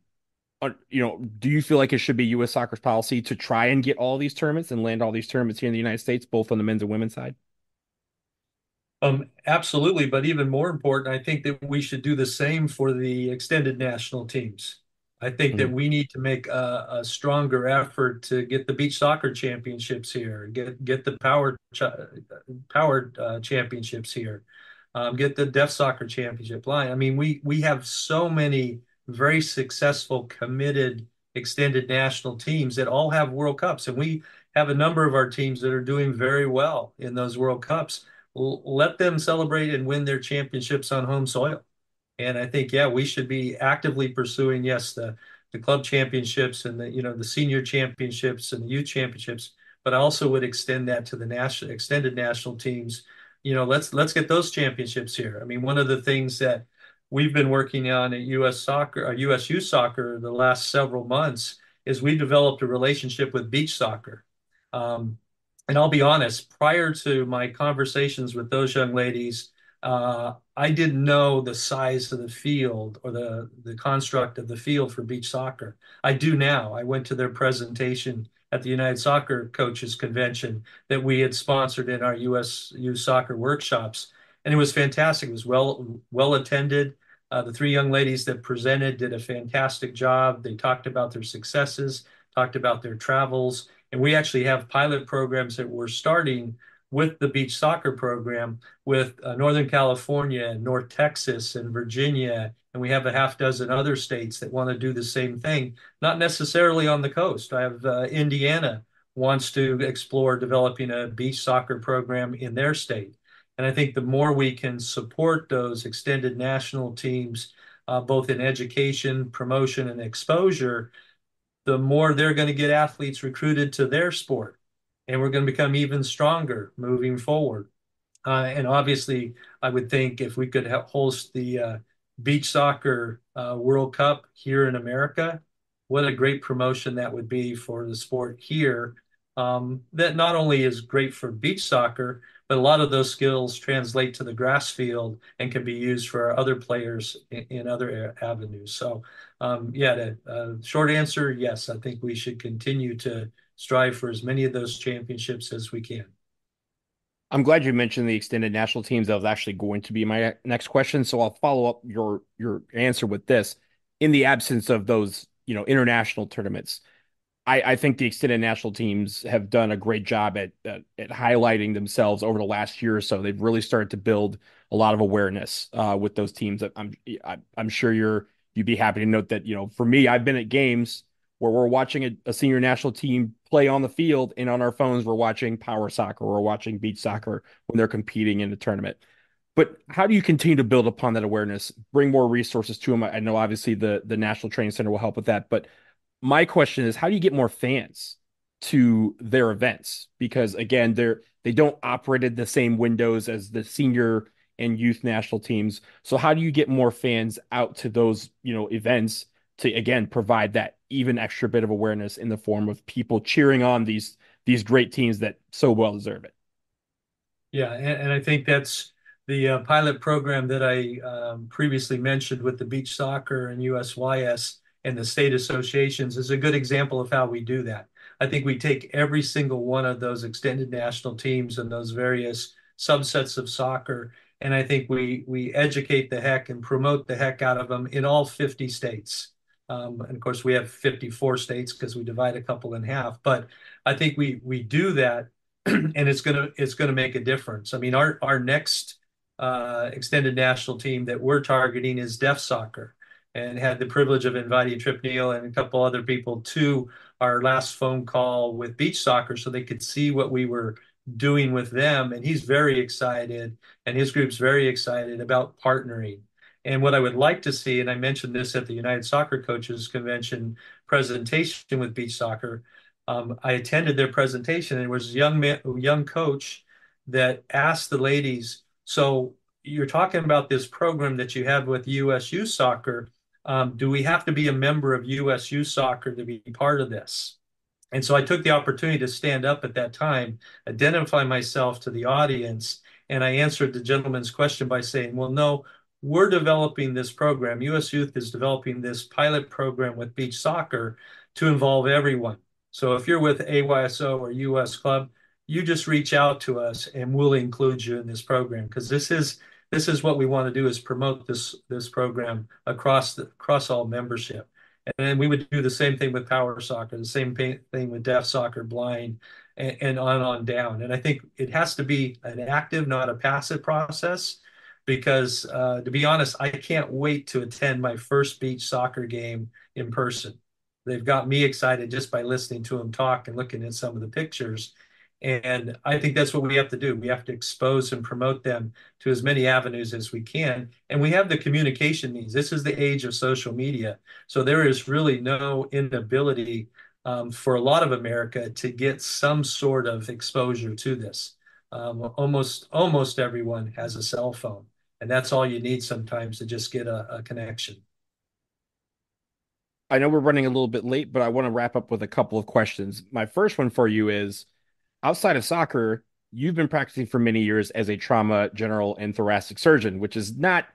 do you feel like it should be U.S. soccer's policy to try and get all these tournaments and land all these tournaments here in the United States, both on the men's and women's side? Absolutely, but even more important, I think that we should do the same for the extended national teams. I think that Mhm. we need to make a stronger effort to get the beach soccer championships here, get the power championships here, get the deaf soccer championship line. I mean, we have so many very successful, committed extended national teams that all have World Cups, and we have a number of our teams that are doing very well in those World Cups. Let them celebrate and win their championships on home soil. And I think, yeah, we should be actively pursuing, yes, the club championships and the senior championships and the youth championships, but I also would extend that to the national extended national teams. Let's get those championships here. I mean, one of the things that we've been working on at U.S. Soccer, U.S. Youth Soccer, the last several months is we developed a relationship with beach soccer. Um, and I'll be honest, prior to my conversations with those young ladies, I didn't know the size of the field or the construct of the field for beach soccer. I do now. I went to their presentation at the United Soccer Coaches Convention that we had sponsored in our U.S. Youth Soccer workshops, and it was fantastic. It was well attended. The three young ladies that presented did a fantastic job. They talked about their successes, talked about their travels, and we actually have pilot programs that we're starting with the beach soccer program with Northern California and North Texas and Virginia. And we have a half dozen other states that want to do the same thing, not necessarily on the coast. I have Indiana wants to explore developing a beach soccer program in their state. And I think the more we can support those extended national teams, both in education, promotion, and exposure, the more they're going to get athletes recruited to their sport. And we're going to become even stronger moving forward. And obviously, I would think if we could host the beach soccer World Cup here in America, what a great promotion that would be for the sport here. That not only is great for beach soccer, but a lot of those skills translate to the grass field and can be used for other players in other avenues. So, yeah, the short answer, yes, I think we should continue to strive for as many of those championships as we can. I'm glad you mentioned the extended national teams. That was actually going to be my next question. So I'll follow up your answer with this. In the absence of those, international tournaments, I think the extended national teams have done a great job at highlighting themselves over the last year or so. They've really started to build a lot of awareness with those teams. I'm sure you'd be happy to note that, for me, I've been at games where we're watching a senior national team play on the field, and on our phones we're watching power soccer or watching beach soccer when they're competing in the tournament. But how do you continue to build upon that awareness, bring more resources to them? I know obviously the National Training Center will help with that, but my question is, how do you get more fans to their events? Because again, they don't operate in the same windows as the senior and youth national teams. So how do you get more fans out to those, events to again provide that even extra bit of awareness in the form of people cheering on these great teams that so well deserve it? Yeah, and I think that's the pilot program that I previously mentioned with the beach soccer and USYS and the state associations is a good example of how we do that. I think we take every single one of those extended national teams and those various subsets of soccer, and I think we educate the heck and promote the heck out of them in all 50 states. And of course, we have 54 states because we divide a couple in half. But I think we do that and it's gonna make a difference. I mean, our next extended national team that we're targeting is deaf soccer, and had the privilege of inviting Trip Neal and a couple other people to our last phone call with beach soccer so they could see what we were doing with them. And he's very excited, and his group's very excited about partnering. And what I would like to see, and I mentioned this at the United Soccer Coaches Convention presentation with beach soccer, I attended their presentation, and there was a young coach that asked the ladies, "So you're talking about this program that you have with USU Soccer. Do we have to be a member of USU Soccer to be part of this?" And so I took the opportunity to stand up at that time, identify myself to the audience, and I answered the gentleman's question by saying, "Well, no, we're developing this program. US Youth is developing this pilot program with beach soccer to involve everyone. So if you're with AYSO or US Club, you just reach out to us and we'll include you in this program because this is what we want to do is promote this program across all membership." And then we would do the same thing with power soccer, the same thing with deaf soccer, blind, and on down. And I think it has to be an active, not a passive process, because to be honest, I can't wait to attend my first beach soccer game in person. They've got me excited just by listening to them talk and looking at some of the pictures. And I think that's what we have to do. We have to expose and promote them to as many avenues as we can. And we have the communication needs. This is the age of social media. So there is really no inability for a lot of America to get some sort of exposure to this. Almost everyone has a cell phone, and that's all you need sometimes to just get a connection. I know we're running a little bit late, but I want to wrap up with a couple of questions. My first one for you is, outside of soccer, you've been practicing for many years as a trauma, general, and thoracic surgeon, which is not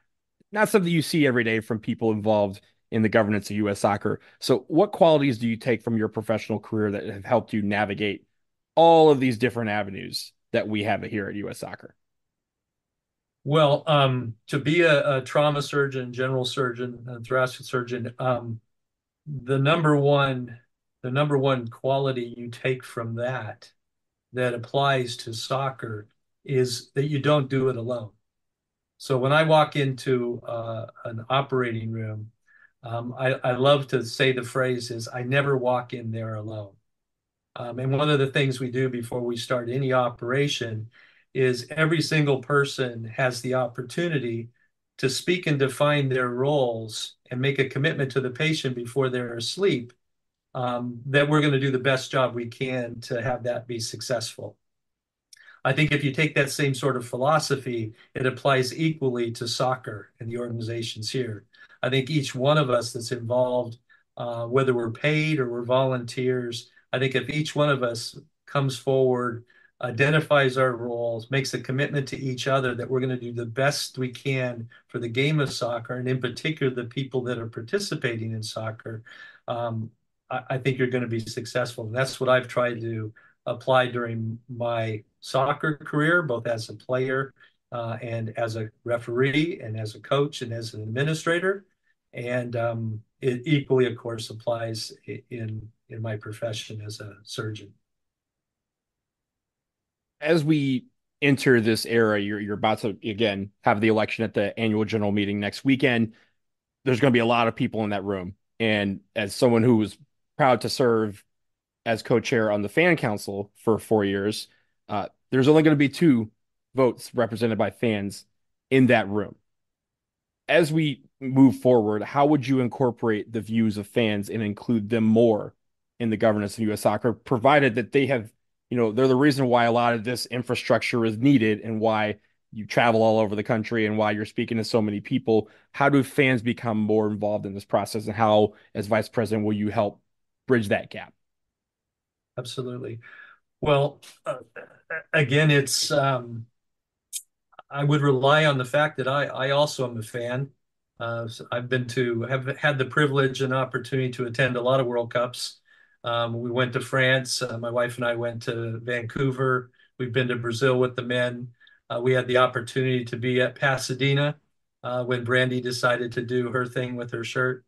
something you see every day from people involved in the governance of U.S. soccer. So, what qualities do you take from your professional career that have helped you navigate all of these different avenues that we have here at U.S. Soccer? Well, to be a trauma surgeon, general surgeon, a thoracic surgeon, the number one, the number one quality you take from that applies to soccer is that you don't do it alone. So when I walk into an operating room, I love to say the phrase is, "I never walk in there alone." And one of the things we do before we start any operation is every single person has the opportunity to speak and define their roles and make a commitment to the patient before they're asleep that we're going to do the best job we can to have that be successful. I think if you take that same sort of philosophy, it applies equally to soccer and the organizations here. I think each one of us that's involved, whether we're paid or we're volunteers, I think if each one of us comes forward, identifies our roles, makes a commitment to each other that we're going to do the best we can for the game of soccer, and in particular, the people that are participating in soccer, I think you're going to be successful. And that's what I've tried to apply during my soccer career, both as a player and as a referee and as a coach and as an administrator. And it equally, of course, applies in my profession as a surgeon. As we enter this era, you're about to again have the election at the annual general meeting next weekend. There's going to be a lot of people in that room, and as someone who was proud to serve as co-chair on the fan council for 4 years, there's only going to be two votes represented by fans in that room. As we move forward, how would you incorporate the views of fans and include them more in the governance of U.S. soccer, provided that they have, they're the reason why a lot of this infrastructure is needed and why you travel all over the country and why you're speaking to so many people. How do fans become more involved in this process, and how, as vice president, will you help bridge that gap? Absolutely. Well, again, I would rely on the fact that I also am a fan. So have had the privilege and opportunity to attend a lot of World Cups. We went to France. My wife and I went to Vancouver. We've been to Brazil with the men. We had the opportunity to be at Pasadena when Brandy decided to do her thing with her shirt,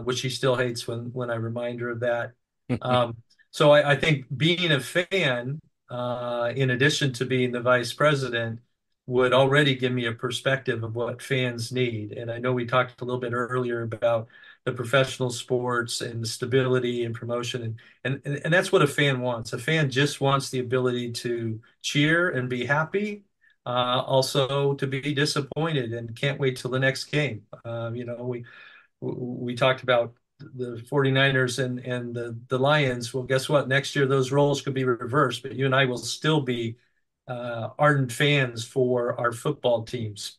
which she still hates when I remind her of that. Um, so I think being a fan, in addition to being the vice president, would already give me a perspective of what fans need. And I know we talked a little bit earlier about the professional sports and the stability and promotion. And that's what a fan wants. A fan just wants the ability to cheer and be happy, also to be disappointed and can't wait till the next game. We talked about the 49ers and the Lions. Well, guess what? Next year, those roles could be reversed, but you and I will still be ardent fans for our football teams.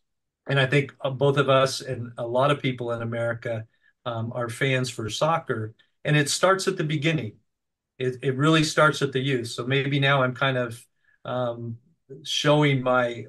And I think both of us and a lot of people in America are fans for soccer. And it starts at the beginning. It really starts at the youth. So maybe now I'm kind of um, showing my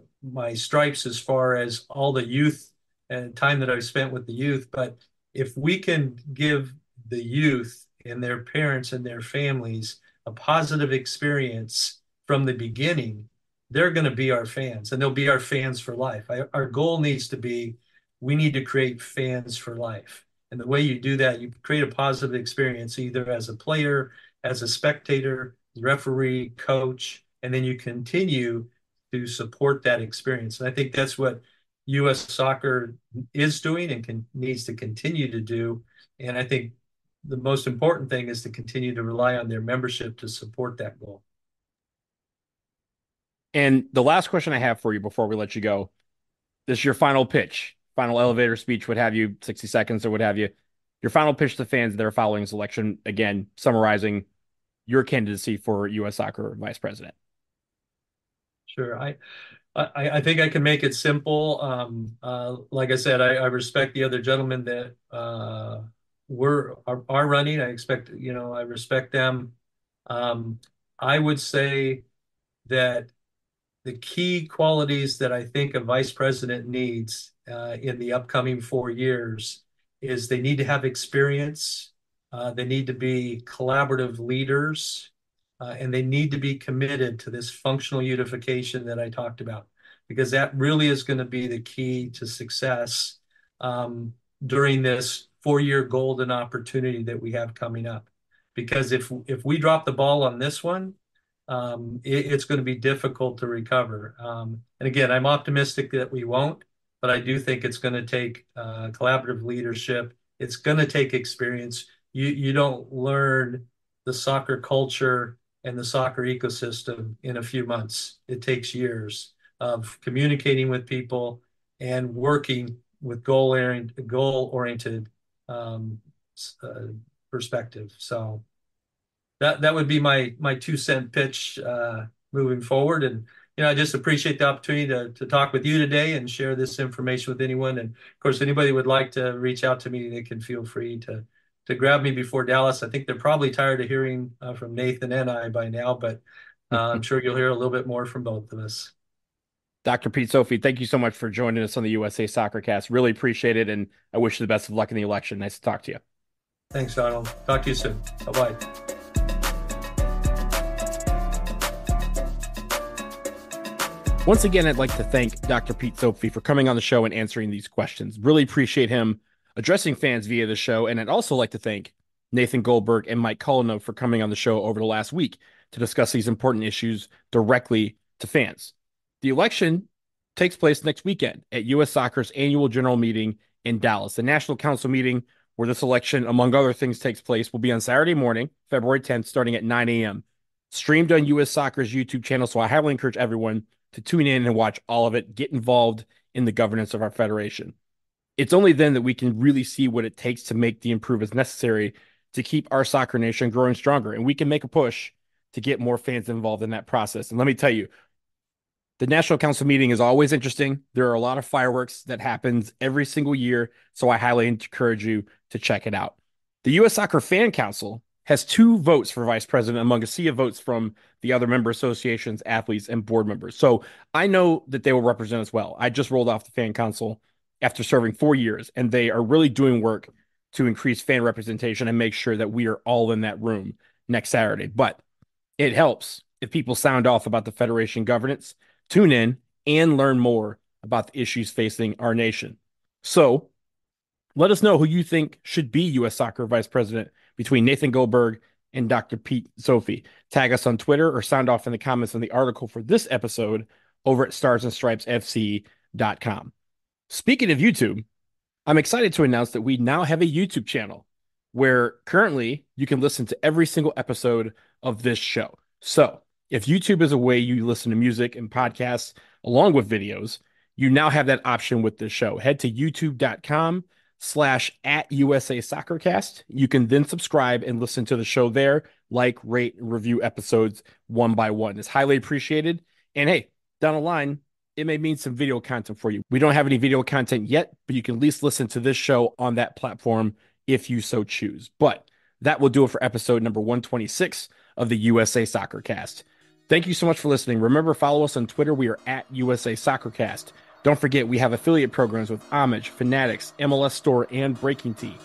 stripes as far as all the youth and time that I've spent with the youth. But if we can give the youth and their parents and their families a positive experience from the beginning, they're going to be our fans and they'll be our fans for life. Our goal needs to be we need to create fans for life. And the way you do that, you create a positive experience either as a player, as a spectator, referee, coach, and then you continue to support that experience. And I think that's what U.S. soccer is doing and needs to continue to do. And I think the most important thing is to continue to rely on their membership to support that goal. And the last question I have for you before we let you go, this is your final pitch, final elevator speech, what have you, 60 seconds or what have you. Your final pitch to fans that are following this election, again, summarizing your candidacy for U.S. Soccer Vice President. Sure. I think I can make it simple. Like I said, I respect the other gentlemen that are running. I respect them. Um, I would say that the key qualities that I think a vice president needs in the upcoming 4 years is they need to have experience, they need to be collaborative leaders, and they need to be committed to this functional unification that I talked about, because that really is going to be the key to success during this 4 year golden opportunity that we have coming up. Because if we drop the ball on this one, it's going to be difficult to recover. And again, I'm optimistic that we won't, but I do think it's going to take collaborative leadership. It's going to take experience. You don't learn the soccer culture and the soccer ecosystem in a few months. It takes years of communicating with people and working with goal oriented um, uh, perspective. So that would be my 2 cent pitch moving forward. And I just appreciate the opportunity to talk with you today and share this information with anyone. And of course, anybody would like to reach out to me, they can feel free to grab me before Dallas. I think they're probably tired of hearing from Nathan and I by now, but I'm sure you'll hear a little bit more from both of us. Dr. Pete Zopfi, thank you so much for joining us on the USA Soccer Cast. Really appreciate it, and I wish you the best of luck in the election. Nice to talk to you. Thanks, Donald. Talk to you soon. Bye-bye. Once again, I'd like to thank Dr. Pete Zopfi for coming on the show and answering these questions. Really appreciate him addressing fans via the show, and I'd also like to thank Nathan Goldberg and Mike Cullino for coming on the show over the last week to discuss these important issues directly to fans. The election takes place next weekend at U.S. Soccer's annual general meeting in Dallas. The National Council meeting where this election, among other things, takes place will be on Saturday morning, February 10th, starting at 9 a.m. Streamed on U.S. Soccer's YouTube channel, so I highly encourage everyone to tune in and watch all of it, get involved in the governance of our federation. It's only then that we can really see what it takes to make the improvements necessary to keep our soccer nation growing stronger, and we can make a push to get more fans involved in that process. And let me tell you, the National Council meeting is always interesting. There are a lot of fireworks that happens every single year, so I highly encourage you to check it out. The U.S. Soccer Fan Council has 2 votes for vice president among a sea of votes from the other member associations, athletes, and board members. So I know that they will represent us well. I just rolled off the fan council after serving 4 years, and they are really doing work to increase fan representation and make sure that we are all in that room next Saturday. But it helps if people sound off about the Federation governance, tune in, and learn more about the issues facing our nation. So let us know who you think should be U.S. Soccer Vice President between Nathan Goldberg and Dr. Pete Zopfi. Tag us on Twitter or sound off in the comments on the article for this episode over at starsandstripesfc.com. Speaking of YouTube, I'm excited to announce that we now have a YouTube channel where currently you can listen to every single episode of this show. So if YouTube is a way you listen to music and podcasts along with videos, you now have that option with this show. Head to youtube.com/@USASoccercast. You can then subscribe and listen to the show there, like, rate, and review episodes one by one. It's highly appreciated. And hey, down the line, it may mean some video content for you. We don't have any video content yet, but you can at least listen to this show on that platform if you so choose. But that will do it for episode number 126 of the USA Soccer Cast. Thank you so much for listening. Remember, follow us on Twitter. We are at USA Soccercast. Don't forget, we have affiliate programs with Homage, Fanatics, MLS Store, and Breaking Tea.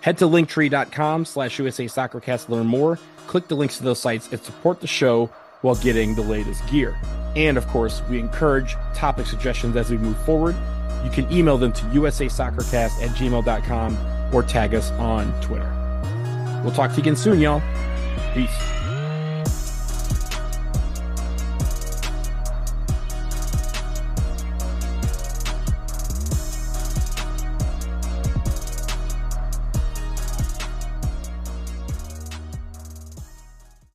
Head to linktree.com/USA Soccercast to learn more. Click the links to those sites and support the show while getting the latest gear. And of course, we encourage topic suggestions as we move forward. You can email them to usasoccercast@gmail.com or tag us on Twitter. We'll talk to you again soon, y'all. Peace.